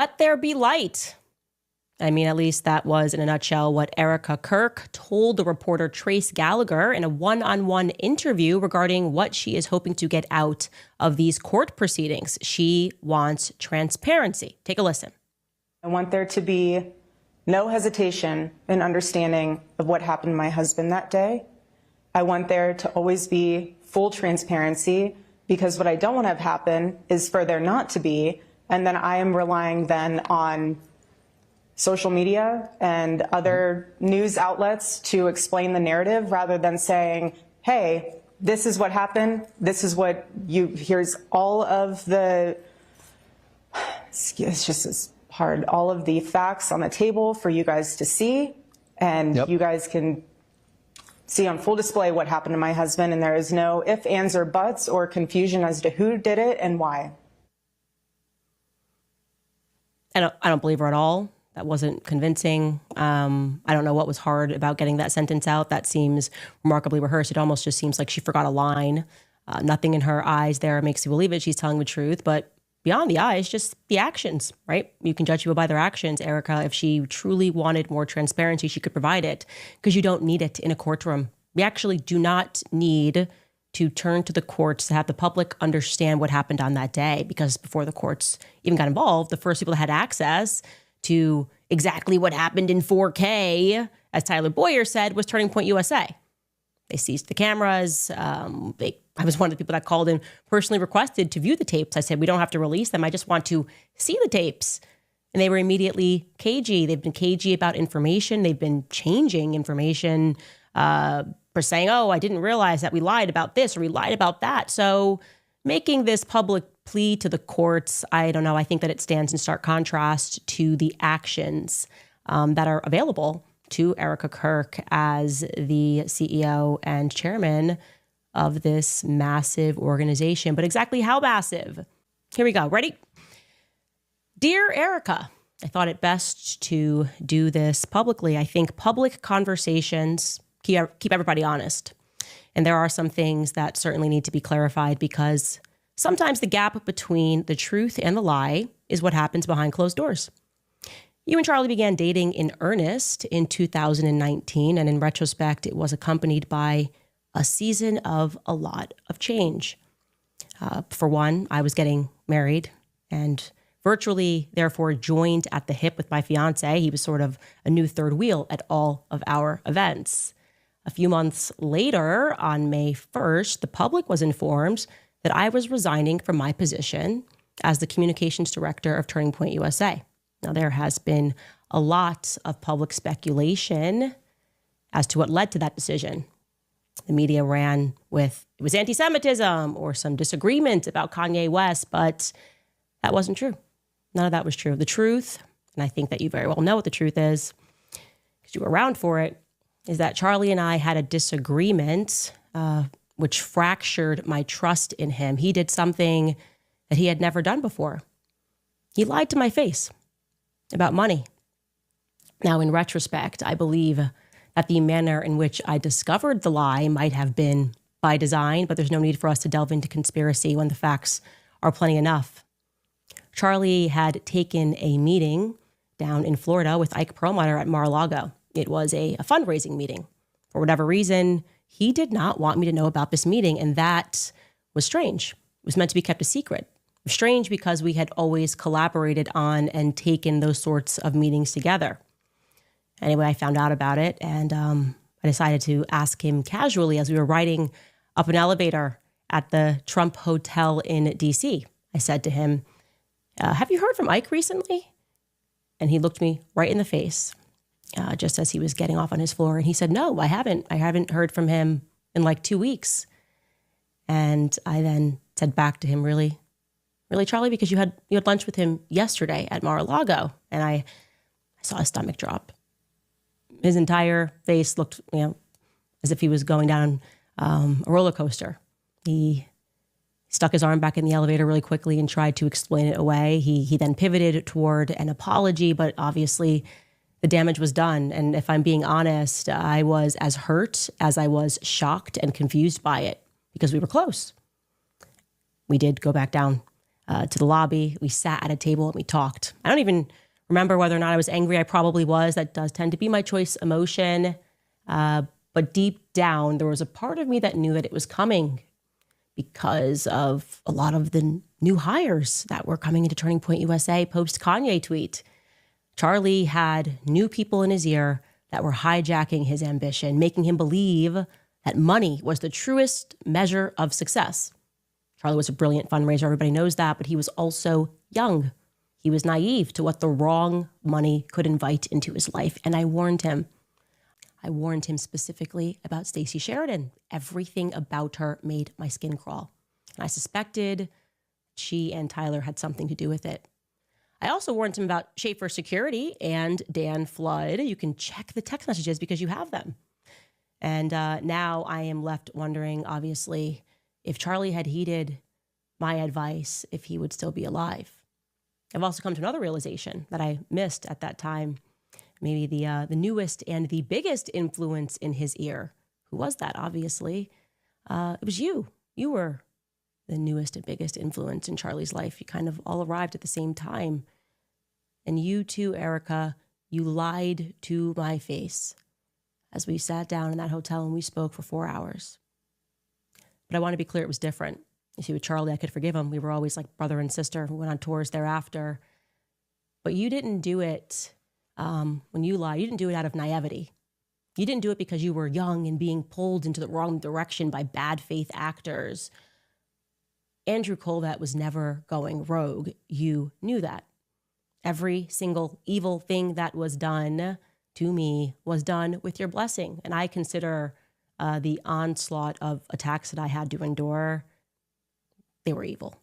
Let there be light. I mean, at least that was, in a nutshell, what Erika Kirk told the reporter Trace Gallagher in a one-on-one interview regarding what she is hoping to get out of these court proceedings. She wants transparency. Take a listen. I want there to be no hesitation in understanding of what happened to my husband that day. I want there to always be full transparency, because what I don't want to have happen is for there not to be, and then I am relying then on social media and other news outlets to explain the narrative rather than saying, hey, this is what happened. This is what here's all of the, it's just as hard, all of the facts on the table for you guys to see. And you guys can see on full display what happened to my husband. And there is no ifs, ands, or buts or confusion as to who did it and why. I don't believe her at all. That wasn't convincing. I don't know what was hard about getting that sentence out. That seems remarkably rehearsed. It almost just seems like she forgot a line. Nothing in her eyes there makes you believe it. She's telling the truth. But beyond the eyes, just the actions, right? You can judge people by their actions. Erika, if she truly wanted more transparency, she could provide it, because you don't need it in a courtroom. We actually do not need to turn to the courts to have the public understand what happened on that day, because before the courts even got involved, the first people that had access to exactly what happened in 4K, as Tyler Boyer said, was Turning Point USA. They seized the cameras. I was one of the people that called and personally requested to view the tapes. I said, we don't have to release them. I just want to see the tapes. And they were immediately cagey. They've been cagey about information. They've been changing information for saying, oh, I didn't realize that we lied about this or we lied about that. So making this public plea to the courts, I don't know. I think that it stands in stark contrast to the actions that are available to Erika Kirk as the CEO and chairman of this massive organization. But exactly how massive? Here we go. Ready? Dear Erika, I thought it best to do this publicly. I think public conversations keep everybody honest. And there are some things that certainly need to be clarified, because sometimes the gap between the truth and the lie is what happens behind closed doors. You and Charlie began dating in earnest in 2019, and in retrospect, it was accompanied by a season of a lot of change. For one, I was getting married and virtually, therefore, joined at the hip with my fiance. He was sort of a new third wheel at all of our events. A few months later, on May 1st, the public was informed that I was resigning from my position as the communications director of Turning Point USA. Now, there has been a lot of public speculation as to what led to that decision. The media ran with it was anti-Semitism or some disagreement about Kanye West, but that wasn't true. None of that was true. The truth, and I think that you very well know what the truth is, because you were around for it, is that Charlie and I had a disagreement which fractured my trust in him. He did something that he had never done before. He lied to my face about money. Now, in retrospect, I believe that the manner in which I discovered the lie might have been by design, but there's no need for us to delve into conspiracy when the facts are plenty enough. Charlie had taken a meeting down in Florida with Ike Perlmutter at Mar-a-Lago. It was a fundraising meeting. For whatever reason, he did not want me to know about this meeting, and that was strange. It was meant to be kept a secret. It was strange because we had always collaborated on and taken those sorts of meetings together. Anyway, I found out about it, and I decided to ask him casually as we were riding up an elevator at the Trump Hotel in D.C. I said to him, have you heard from Ike recently? And he looked me right in the face just as he was getting off on his floor. And he said, no, I haven't. I haven't heard from him in like 2 weeks. And I then said back to him, really, Charlie, because you had lunch with him yesterday at Mar-a-Lago. And I saw his stomach drop. His entire face looked, as if he was going down a roller coaster. He stuck his arm back in the elevator really quickly and tried to explain it away. He then pivoted toward an apology, but obviously the damage was done. And if I'm being honest, I was as hurt as I was shocked and confused by it, because we were close. We did go back down to the lobby. We sat at a table and we talked. I don't even remember whether or not I was angry. I probably was. That does tend to be my choice emotion. But deep down, there was a part of me that knew that it was coming because of a lot of the new hires that were coming into Turning Point USA post Kanye tweet. Charlie had new people in his ear that were hijacking his ambition, making him believe that money was the truest measure of success. Charlie was a brilliant fundraiser. Everybody knows that, but he was also young. He was naive to what the wrong money could invite into his life. And I warned him. I warned him specifically about Stacey Sheridan. Everything about her made my skin crawl. And I suspected she and Tyler had something to do with it. I also warned him about Schaefer Security and Dan Flood. You can check the text messages because you have them. And now I am left wondering, obviously, if Charlie had heeded my advice, if he would still be alive. I've also come to another realization that I missed at that time. Maybe the newest and the biggest influence in his ear. Who was that, obviously? It was you. You were the newest and biggest influence in Charlie's life. You kind of all arrived at the same time. And you too, Erika, you lied to my face as we sat down in that hotel and we spoke for 4 hours. But I want to be clear, it was different. You see, with Charlie, I could forgive him. We were always like brother and sister. We went on tours thereafter. But you didn't do it, when you lied, you didn't do it out of naivety. You didn't do it because you were young and being pulled into the wrong direction by bad faith actors. Andrew Colvett was never going rogue. You knew that. Every single evil thing that was done to me was done with your blessing. And I consider the onslaught of attacks that I had to endure, they were evil.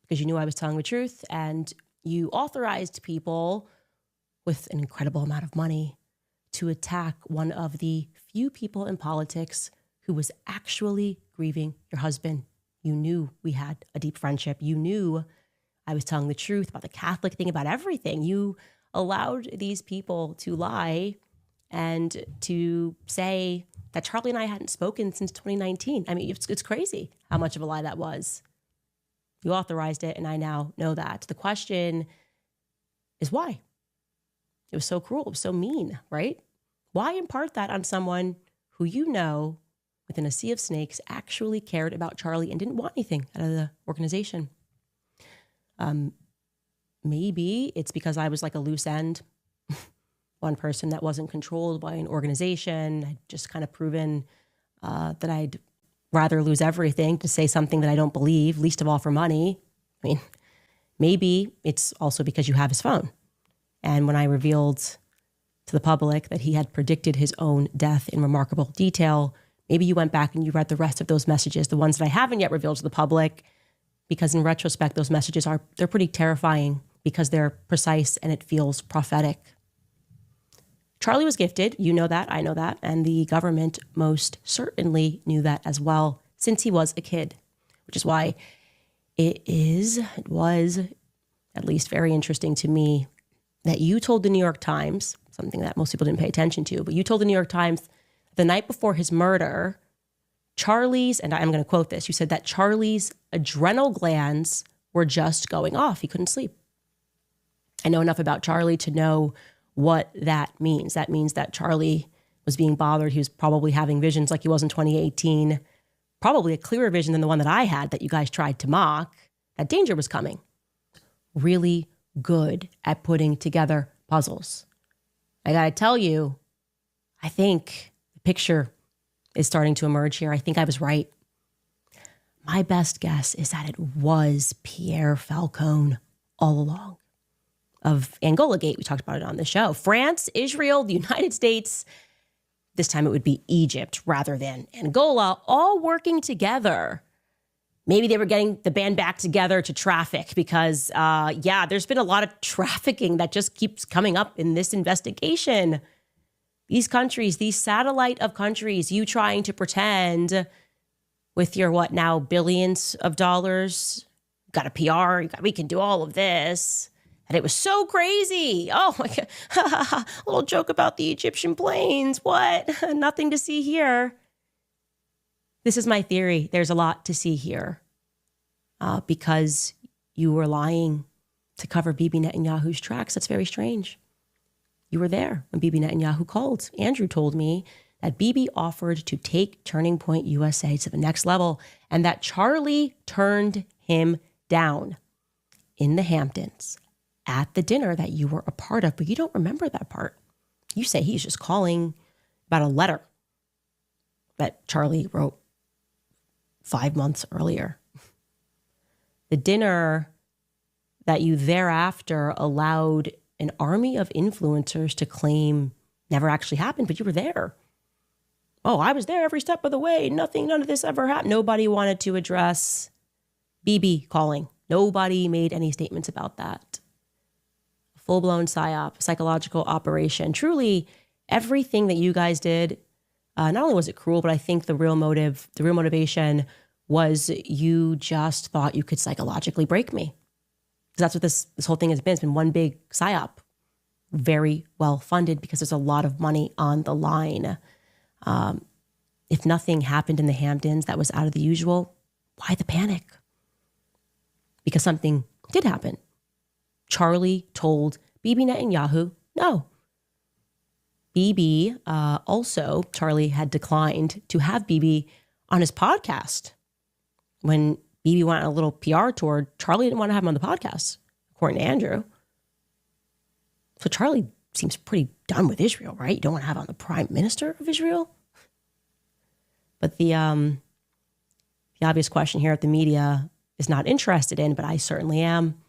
Because you knew I was telling the truth, and you authorized people with an incredible amount of money to attack one of the few people in politics who was actually grieving your husband. You knew we had a deep friendship. You knew I was telling the truth about the Catholic thing, about everything. You allowed these people to lie and to say that Charlie and I hadn't spoken since 2019. I mean, it's crazy how much of a lie that was. You authorized it, and I now know that. The question is why? It was so cruel. It was so mean, right? Why impart that on someone who you know, within a sea of snakes, actually cared about Charlie and didn't want anything out of the organization? Maybe it's because I was like a loose end, one person that wasn't controlled by an organization. I'd just kind of proven that I'd rather lose everything to say something that I don't believe, least of all for money. I mean, maybe it's also because you have his phone. And when I revealed to the public that he had predicted his own death in remarkable detail, maybe you went back and you read the rest of those messages, the ones that I haven't yet revealed to the public, because in retrospect, those messages they're pretty terrifying because they're precise and it feels prophetic. Charlie was gifted. You know that. I know that. And the government most certainly knew that as well since he was a kid, which is why it was at least very interesting to me that you told the New York Times, something that most people didn't pay attention to, but you told the New York Times the night before his murder, Charlie's, and I'm going to quote this, you said that Charlie's adrenal glands were just going off. He couldn't sleep. I know enough about Charlie to know what that means. That means that Charlie was being bothered. He was probably having visions like he was in 2018, probably a clearer vision than the one that I had that you guys tried to mock, that danger was coming. Really good at putting together puzzles. I got to tell you, I think the picture is starting to emerge here. I think I was right. My best guess is that it was Pierre Falcone all along. Of Angola Gate, we talked about it on the show. France, Israel, the United States, this time it would be Egypt rather than Angola, all working together. Maybe they were getting the band back together to traffic because, there's been a lot of trafficking that just keeps coming up in this investigation. These countries, these satellite of countries, you trying to pretend with your what now billions of dollars, got a PR, we can do all of this. And it was so crazy. Oh my God. A little joke about the Egyptian planes. What? Nothing to see here. This is my theory. There's a lot to see here because you were lying to cover Bibi Netanyahu's tracks. That's very strange. You were there when Bibi Netanyahu called. Andrew told me that Bibi offered to take Turning Point USA to the next level and that Charlie turned him down in the Hamptons at the dinner that you were a part of, but you don't remember that part. You say he's just calling about a letter that Charlie wrote 5 months earlier. The dinner that you thereafter allowed an army of influencers to claim never actually happened, but you were there. Oh, I was there every step of the way. None of this ever happened. Nobody wanted to address Bibi calling. Nobody made any statements about that. Full-blown psyop, psychological operation. Truly, everything that you guys did, not only was it cruel, but I think the real motivation was you just thought you could psychologically break me. Because that's what this whole thing has been. It's been one big psyop. Very well funded because there's a lot of money on the line. If nothing happened in the Hamptons that was out of the usual, why the panic? Because something did happen. Charlie told Bibi Netanyahu no. Bibi, also, Charlie had declined to have Bibi on his podcast. When Bibi went on a little PR tour, Charlie didn't want to have him on the podcast, according to Andrew. So Charlie seems pretty done with Israel, right? You don't want to have on the prime minister of Israel? But the obvious question here at the media is not interested in, but I certainly am,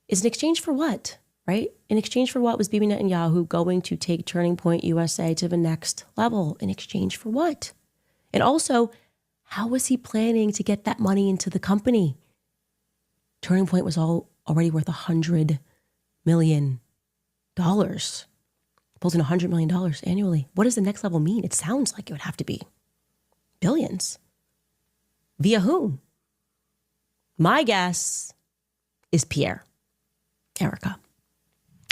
is in exchange for what, right? In exchange for what was Bibi Netanyahu going to take Turning Point USA to the next level? In exchange for what? And also, how was he planning to get that money into the company? Turning Point was already worth $100 million. Pulls in $100 million annually. What does the next level mean? It sounds like it would have to be billions. Via whom? My guess is Pierre. Erika.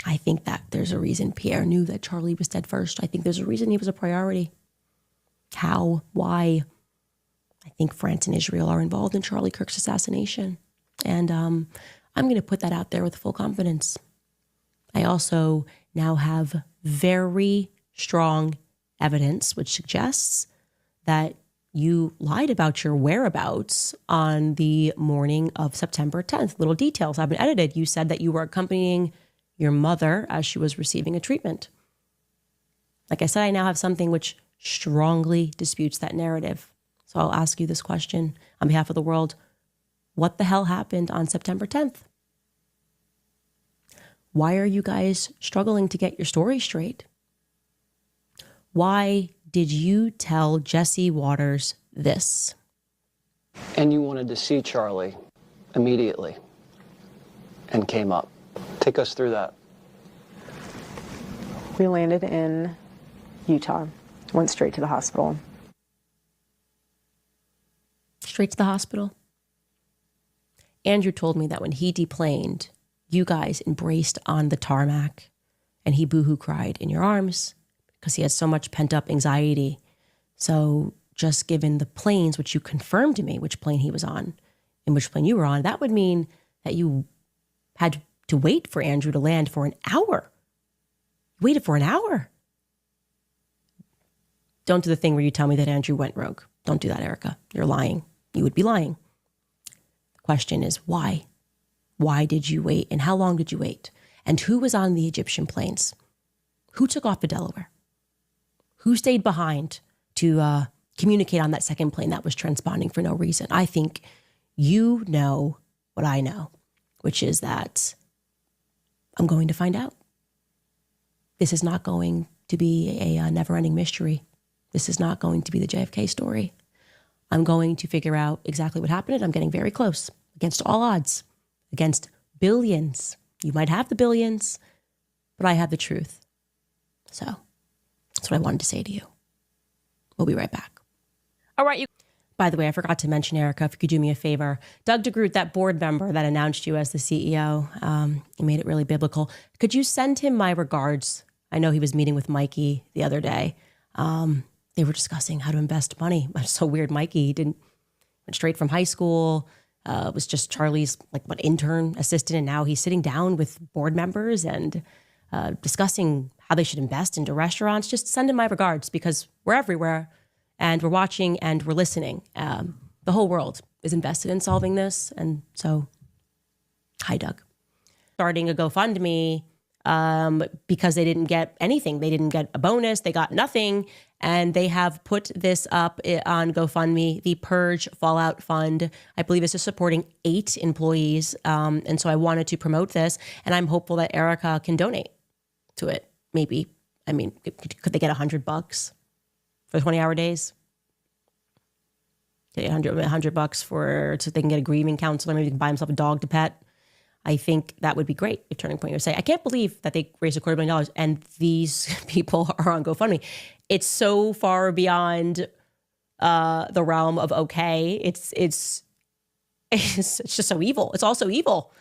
I think that there's a reason Pierre knew that Charlie was dead first. I think there's a reason he was a priority. How? Why? I think France and Israel are involved in Charlie Kirk's assassination. And I'm going to put that out there with full confidence. I also now have very strong evidence which suggests that you lied about your whereabouts on the morning of September 10th. Little details have been edited. You said that you were accompanying your mother as she was receiving a treatment. Like I said, I now have something which strongly disputes that narrative. So I'll ask you this question on behalf of the world. What the hell happened on September 10th? Why are you guys struggling to get your story straight? Why did you tell Jesse Waters this? And you wanted to see Charlie immediately and came up. Take us through that. We landed in Utah, went straight to the hospital. Straight to the hospital? Andrew told me that when he deplaned, you guys embraced on the tarmac and he boohoo cried in your arms because he had so much pent up anxiety. So just given the planes, which you confirmed to me, which plane he was on and which plane you were on, that would mean that you had to wait for Andrew to land for an hour. You waited for an hour. Don't do the thing where you tell me that Andrew went rogue. Don't do that, Erika. You're lying. You would be lying. The question is why? Why did you wait? And how long did you wait? And who was on the Egyptian planes? Who took off to Delaware? Who stayed behind to communicate on that second plane that was transponding for no reason? I think you know what I know, which is that I'm going to find out. This is not going to be a never-ending mystery. This is not going to be the JFK story. I'm going to figure out exactly what happened, and I'm getting very close, against all odds, against billions. You might have the billions, but I have the truth. So that's what I wanted to say to you. We'll be right back. All right, you. By the way, I forgot to mention, Erika, if you could do me a favor. Doug DeGroot, that board member that announced you as the CEO, and made it really biblical. Could you send him my regards? I know he was meeting with Mikey the other day. They were discussing how to invest money. It's so weird. Mikey went straight from high school was just Charlie's intern assistant, and now he's sitting down with board members and discussing how they should invest into restaurants. Just send him my regards, because we're everywhere and we're watching and we're listening. The whole world is invested in solving this, and so hi, Doug. Starting a GoFundMe because they didn't get anything. They didn't get a bonus. They got nothing. And they have put this up on GoFundMe, the Purge Fallout Fund. I believe this is supporting 8 employees. And so I wanted to promote this, and I'm hopeful that Erika can donate to it. Maybe. I mean, could they get $100 for 20-hour days? Get $100 so they can get a grieving counselor. Maybe they can buy himself a dog to pet. I think that would be great if Turning Point USA. I can't believe that they raised $250 million and these people are on GoFundMe. It's so far beyond the realm of okay. It's just so evil. It's also evil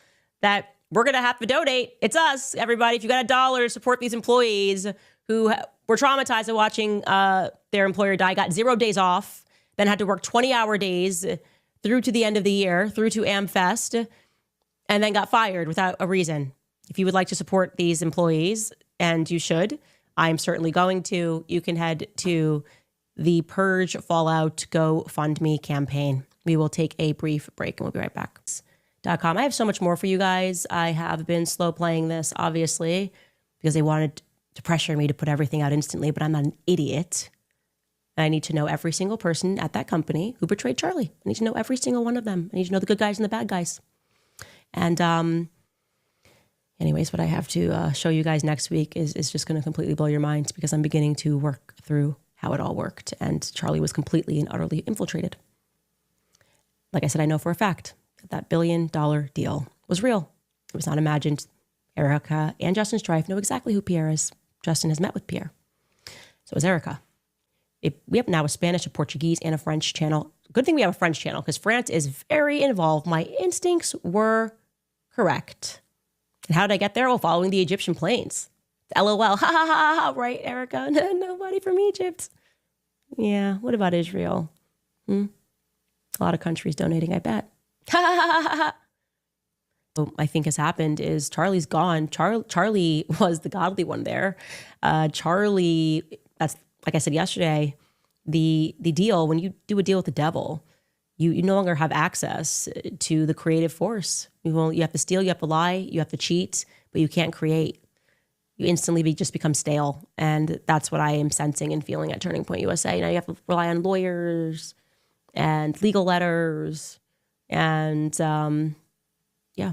that we're going to have to donate. It's us, everybody. If you got $1 to support these employees who were traumatized at watching their employer die, got 0 days off, then had to work 20-hour days through to the end of the year, through to AmFest, and then got fired without a reason. If you would like to support these employees, and you should, I'm certainly going to, you can head to the Purge Fallout GoFundMe campaign. We will take a brief break and we'll be right back. .com. I have so much more for you guys. I have been slow playing this, obviously, because they wanted to pressure me to put everything out instantly, but I'm not an idiot. I need to know every single person at that company who betrayed Charlie. I need to know every single one of them. I need to know the good guys and the bad guys. And anyways, what I have to show you guys next week is just going to completely blow your minds, because I'm beginning to work through how it all worked. And Charlie was completely and utterly infiltrated. Like I said, I know for a fact that $1 billion deal was real. It was not imagined. Erika and Justin Strife know exactly who Pierre is. Justin has met with Pierre. So is Erika. We have now a Spanish, a Portuguese, and a French channel. Good thing we have a French channel, because France is very involved. My instincts were correct. And how did I get there? Well, following the Egyptian planes. LOL. Ha ha ha ha. Right, Erika? Nobody from Egypt. Yeah. What about Israel? A lot of countries donating, I bet. Ha ha ha ha ha. What I think has happened is Charlie's gone. Charlie was the godly one there. Charlie, that's, like I said yesterday, the deal, when you do a deal with the devil, you no longer have access to the creative force. You have to steal, you have to lie, you have to cheat, but you can't create. You instantly just become stale. And that's what I am sensing and feeling at Turning Point USA. Now you have to rely on lawyers and legal letters. And yeah,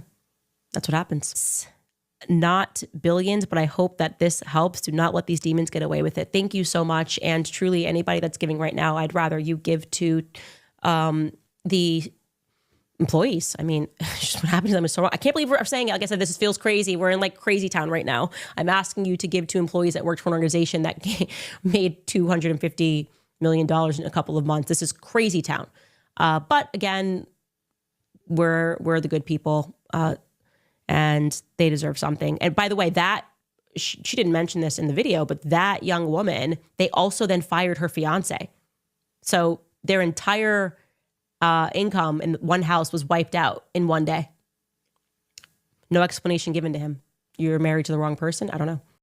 that's what happens. Not billions, but I hope that this helps. Do not let these demons get away with it. Thank you so much. And truly, anybody that's giving right now, I'd rather you give to the employees. I mean, just what happened to them is so wrong. I can't believe we're saying it. Like I said, this feels crazy. We're in like crazy town right now. I'm asking you to give to employees that worked for an organization that made $250 million in a couple of months. This is crazy town. But again, we're the good people. And they deserve something. And by the way, that she didn't mention this in the video, but that young woman, they also then fired her fiance. So their entire income in one house was wiped out in one day. No explanation given to him. You're married to the wrong person? I don't know.